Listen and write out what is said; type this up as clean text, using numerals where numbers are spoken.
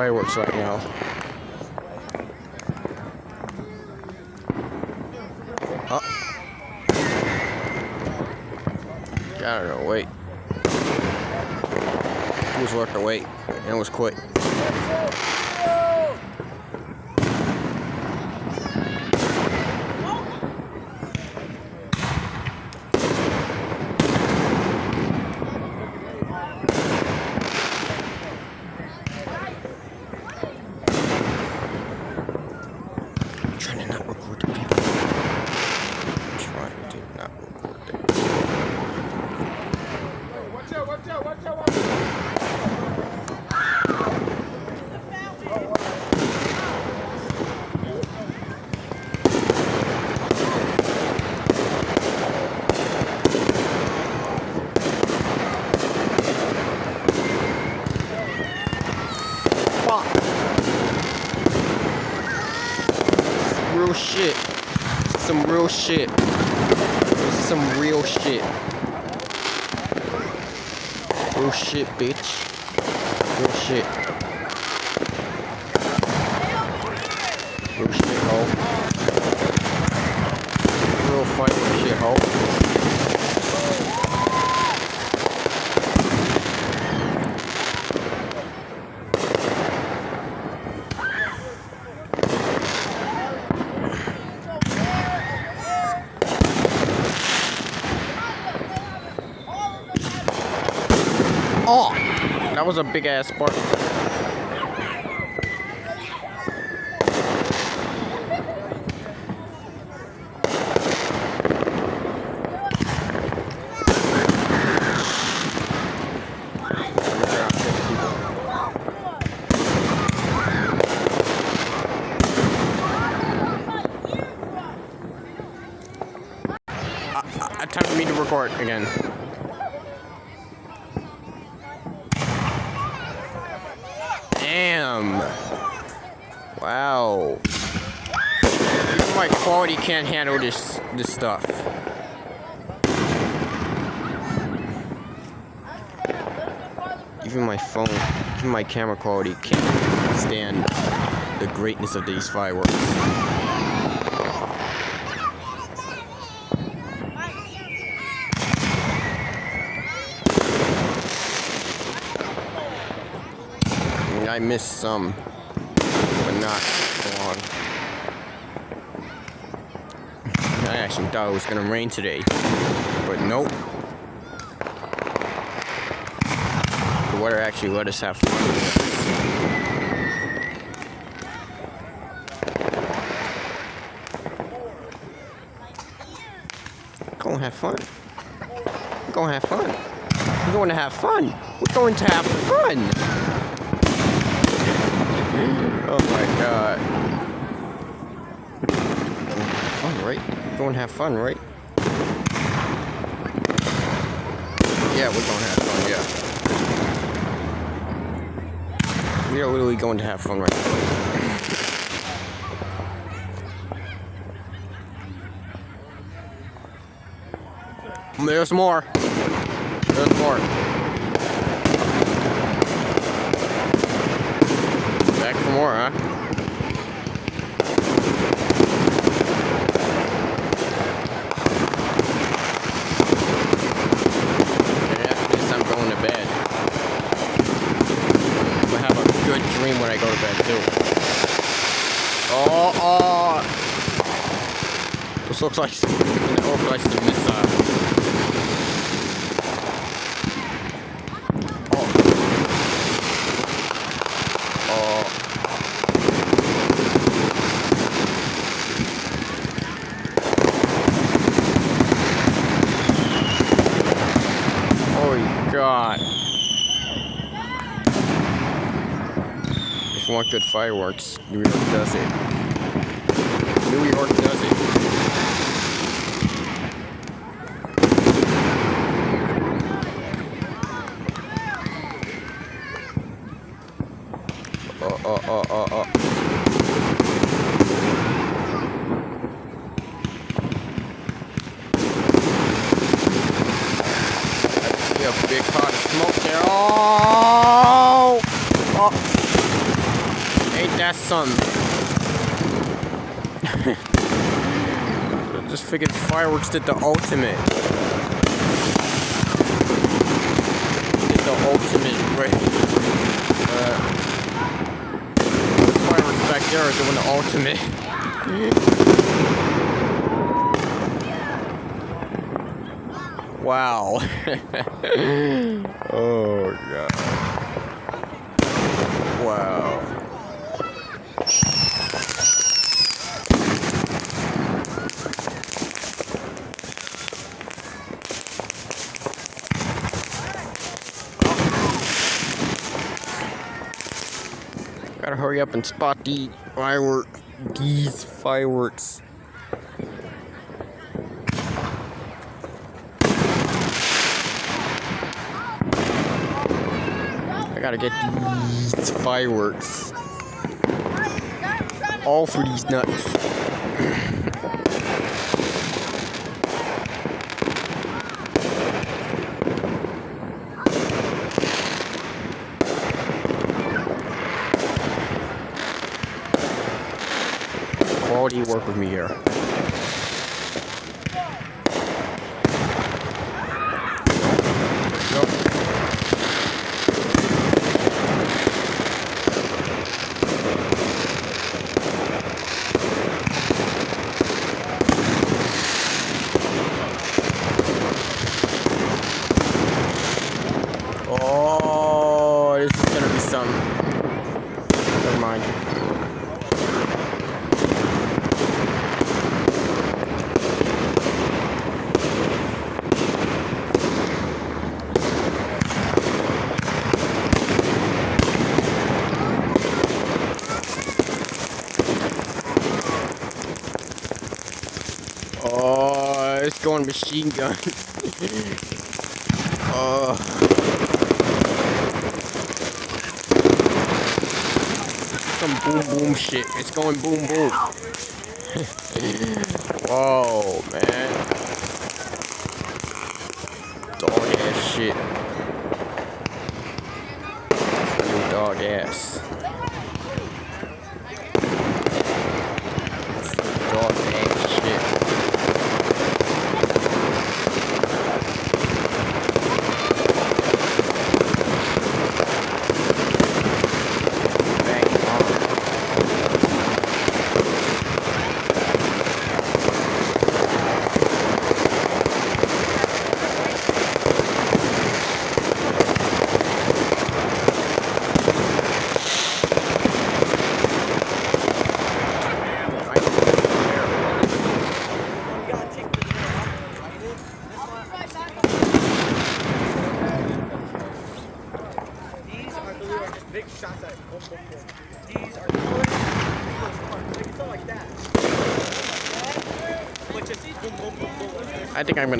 fireworks right now. Oh. Gotta wait. It was worth the wait, and it was quick. Trying to not record the people. Trying to not record them. Watch out, watch out, watch out, watch out. Real shit. Some real shit. This is some real shit. Real shit, bitch. Real shit. Real shit, ho. Real fighting shit, ho. Oh, that was a big ass spark. I time me to record again. Damn. Wow. Even my quality can't handle this stuff. Even my phone, even my camera quality can't stand the greatness of these fireworks. I missed some, but not long. I actually thought it was gonna rain today, but nope. The weather actually let us have fun. Go and have fun. We're gonna have fun. We're going to have fun. We're going to have fun. Oh my god. Fun, right? Go and have fun, right? Yeah, we're going to have fun, yeah. We are literally going to have fun right now. There's more. There's more. Back for more, huh? Yeah, after this I'm going to bed. I'm gonna have a good dream when I go to bed too. Oh! This looks like an overblasted missile. God. If you want good fireworks, New York does it. New York does it. Oh. A big pot of smoke there. Oh! something. Just figured fireworks did the ultimate. Did the ultimate, right? Fireworks back there are doing the ultimate. Wow. Oh god. Wow. Gotta hurry up and spot these fireworks. I gotta get these fireworks. All for these nuts. Quality work with me here. Nope. Oh, this is gonna be something. Never mind. Oh, it's going machine gun. Oh. Some boom boom shit. It's going boom boom. Whoa, man. Dog ass shit. Dog ass. Dog ass shit. Big shots at boom, boom, boom. These are like that. But just boom, boom, boom, boom. I think I'm gonna